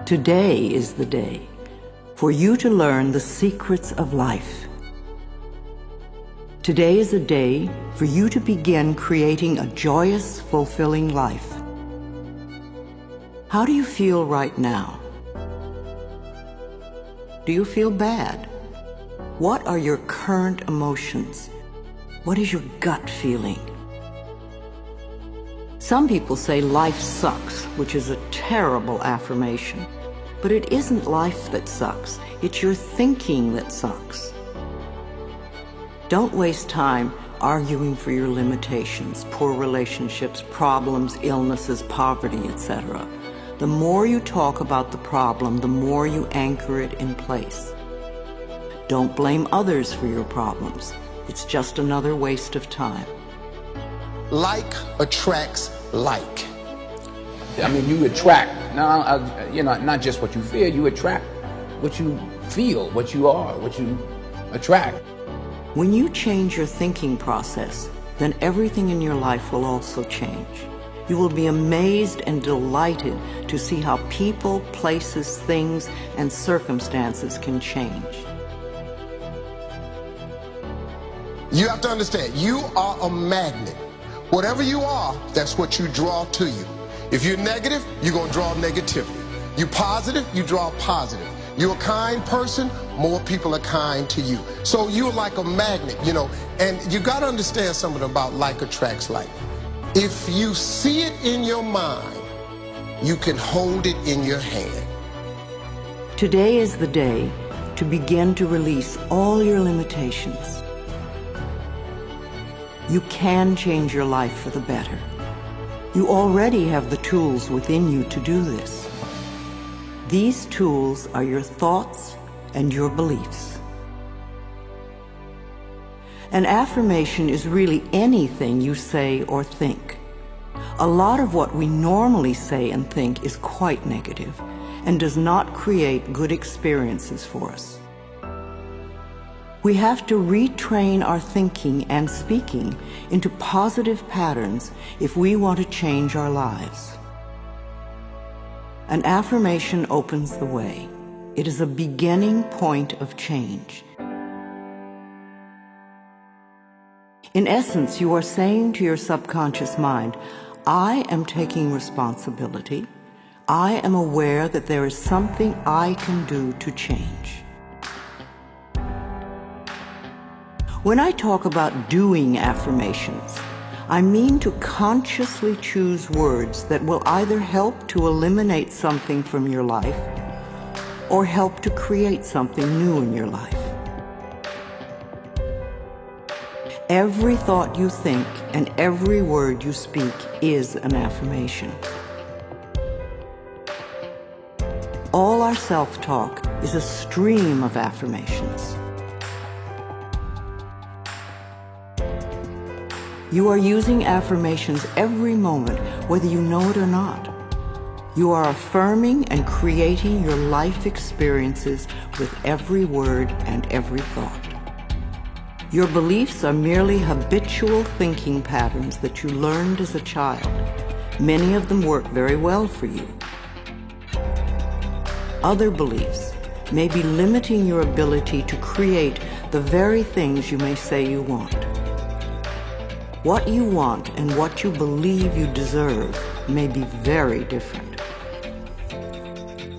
Today is the day for you to learn the secrets of life. Today is a day for you to begin creating a joyous, fulfilling life. How do you feel right now? Do you feel bad? What are your current emotions? What is your gut feeling? Some people say life sucks, which is a terrible affirmation. But it isn't life that sucks. It's your thinking that sucks. Don't waste time arguing for your limitations, poor relationships, problems, illnesses, poverty, etc. The more you talk about the problem, the more you anchor it in place. Don't blame others for your problems. It's just another waste of time. Like attracts like. I mean, you attract, not just what you feel, you attract what you feel, what you are, what you attract. When you change your thinking process, then everything in your life will also change. You will be amazed and delighted to see how people, places, things, and circumstances can change. You have to understand, you are a magnet. Whatever you are, that's what you draw to you. If you're negative, you're going to draw negativity. You're positive, you draw positive. You're a kind person, more people are kind to you. So you're like a magnet, and you got to understand something about like attracts like. If you see it in your mind, you can hold it in your hand. Today is the day to begin to release all your limitations. You can change your life for the better. You already have the tools within you to do this. These tools are your thoughts and your beliefs. An affirmation is really anything you say or think. A lot of what we normally say and think is quite negative and does not create good experiences for us. We have to retrain our thinking and speaking into positive patterns if we want to change our lives. An affirmation opens the way. It is a beginning point of change. In essence, you are saying to your subconscious mind, I am taking responsibility. I am aware that there is something I can do to change. When I talk about doing affirmations, I mean to consciously choose words that will either help to eliminate something from your life or help to create something new in your life. Every thought you think and every word you speak is an affirmation. All our self-talk is a stream of affirmations. You are using affirmations every moment, whether you know it or not. You are affirming and creating your life experiences with every word and every thought. Your beliefs are merely habitual thinking patterns that you learned as a child. Many of them work very well for you. Other beliefs may be limiting your ability to create the very things you may say you want. What you want and what you believe you deserve may be very different.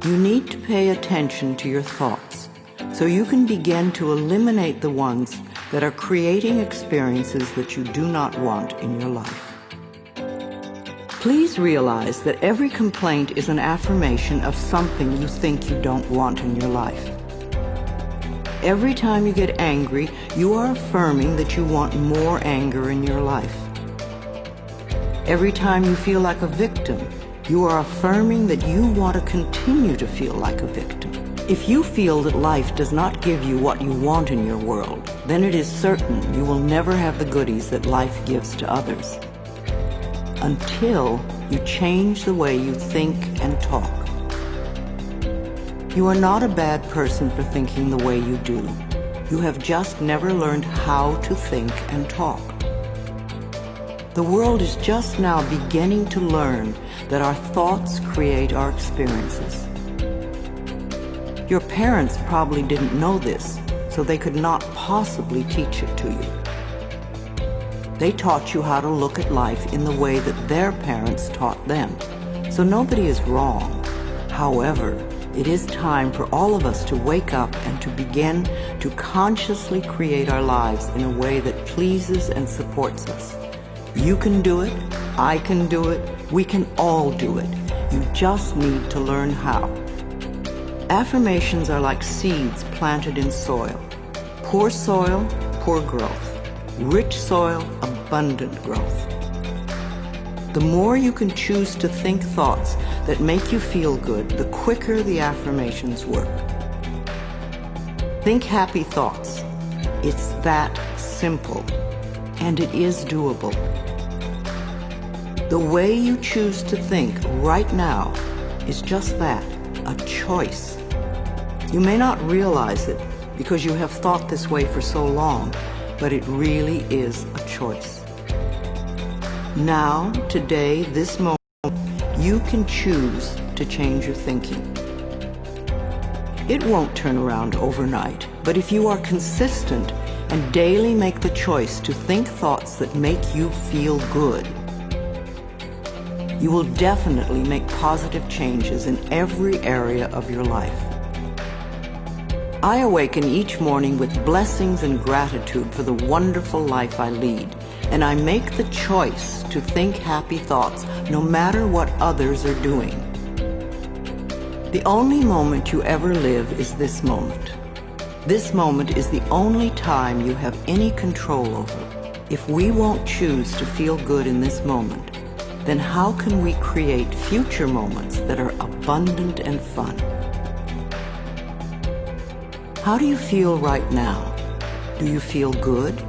You need to pay attention to your thoughts so you can begin to eliminate the ones that are creating experiences that you do not want in your life. Please realize that every complaint is an affirmation of something you think you don't want in your life. Every time you get angry, you are affirming that you want more anger in your life. Every time you feel like a victim, you are affirming that you want to continue to feel like a victim. If you feel that life does not give you what you want in your world, then it is certain you will never have the goodies that life gives to others. Until you change the way you think and talk. You are not a bad person for thinking the way you do. You have just never learned how to think and talk. The world is just now beginning to learn that our thoughts create our experiences. Your parents probably didn't know this, so they could not possibly teach it to you. They taught you how to look at life in the way that their parents taught them, so nobody is wrong. However, it is time for all of us to wake up and to begin to consciously create our lives in a way that pleases and supports us. You can do it, I can do it, we can all do it. You just need to learn how. Affirmations are like seeds planted in soil. Poor soil, poor growth. Rich soil, abundant growth. The more you can choose to think thoughts that make you feel good, the quicker the affirmations work. Think happy thoughts. It's that simple, and it is doable. The way you choose to think right now is just that, a choice. You may not realize it because you have thought this way for so long, but it really is a choice. Now, today, this moment, you can choose to change your thinking. It won't turn around overnight, but if you are consistent and daily make the choice to think thoughts that make you feel good, you will definitely make positive changes in every area of your life. I awaken each morning with blessings and gratitude for the wonderful life I lead, and I make the choice to think happy thoughts no matter what others are doing. The only moment you ever live is this moment. This moment is the only time you have any control over. If we won't choose to feel good in this moment, then how can we create future moments that are abundant and fun? How do you feel right now? Do you feel good?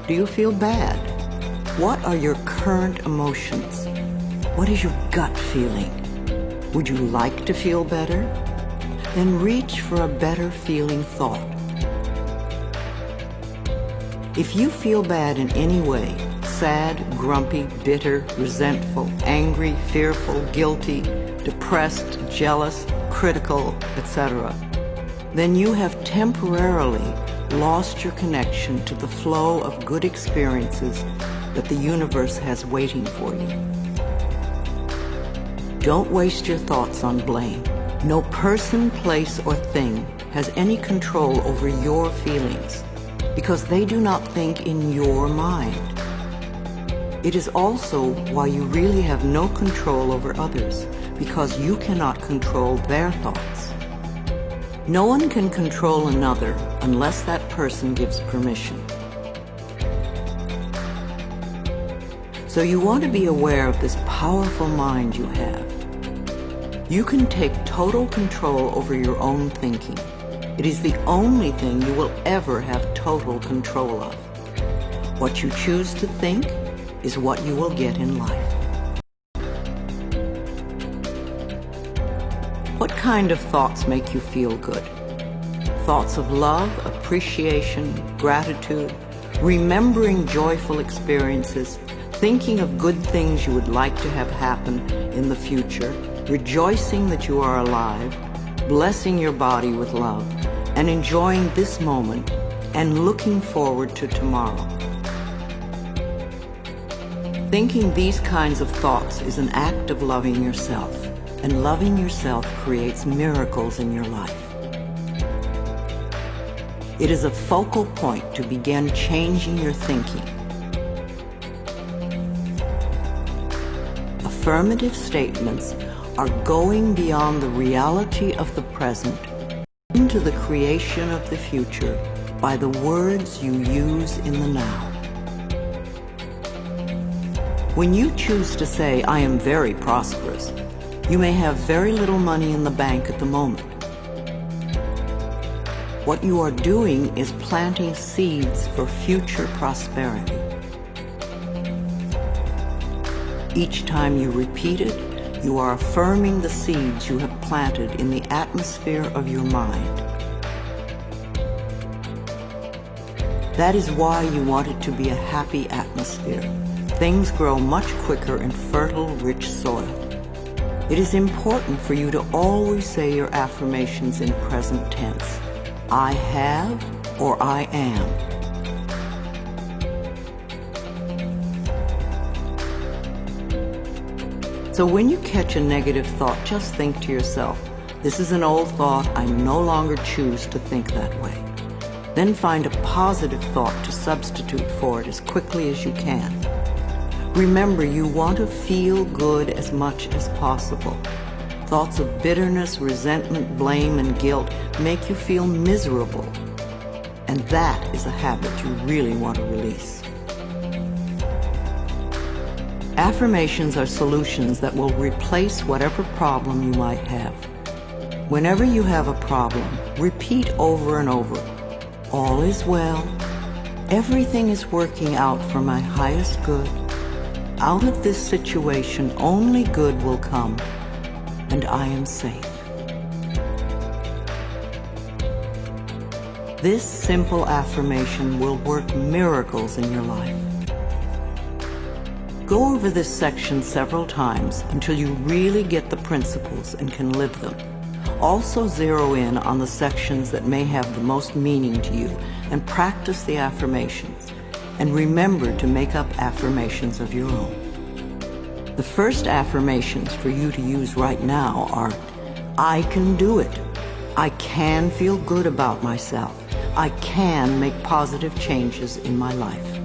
Do you feel bad? What are your current emotions? What is your gut feeling? Would you like to feel better? Then reach for a better feeling thought. If you feel bad in any way, sad, grumpy, bitter, resentful, angry, fearful, guilty, depressed, jealous, critical, etc., then you have temporarily lost your connection to the flow of good experiences that the universe has waiting for you. Don't waste your thoughts on blame. No person, place, or thing has any control over your feelings because they do not think in your mind. It is also why you really have no control over others, because you cannot control their thoughts. No one can control another unless that person gives permission. So you want to be aware of this powerful mind you have. You can take total control over your own thinking. It is the only thing you will ever have total control of. What you choose to think is what you will get in life. What kind of thoughts make you feel good? Thoughts of love, appreciation, gratitude, remembering joyful experiences, thinking of good things you would like to have happen in the future, rejoicing that you are alive, blessing your body with love, and enjoying this moment and looking forward to tomorrow. Thinking these kinds of thoughts is an act of loving yourself. And loving yourself creates miracles in your life. It is a focal point to begin changing your thinking. Affirmative statements are going beyond the reality of the present into the creation of the future by the words you use in the now. When you choose to say, "I am very prosperous," you may have very little money in the bank at the moment. What you are doing is planting seeds for future prosperity. Each time you repeat it, you are affirming the seeds you have planted in the atmosphere of your mind. That is why you want it to be a happy atmosphere. Things grow much quicker in fertile, rich soil. It is important for you to always say your affirmations in present tense. I have or I am. So when you catch a negative thought, just think to yourself, this is an old thought, I no longer choose to think that way. Then find a positive thought to substitute for it as quickly as you can. Remember, you want to feel good as much as possible. Thoughts of bitterness, resentment, blame, and guilt make you feel miserable. And that is a habit you really want to release. Affirmations are solutions that will replace whatever problem you might have. Whenever you have a problem, repeat over and over, all is well, everything is working out for my highest good, out of this situation only good will come, and I am safe. This simple affirmation will work miracles in your life. Go over this section several times until you really get the principles and can live them. Also zero in on the sections that may have the most meaning to you and practice the affirmations. And remember to make up affirmations of your own. The first affirmations for you to use right now are, I can do it. I can feel good about myself. I can make positive changes in my life.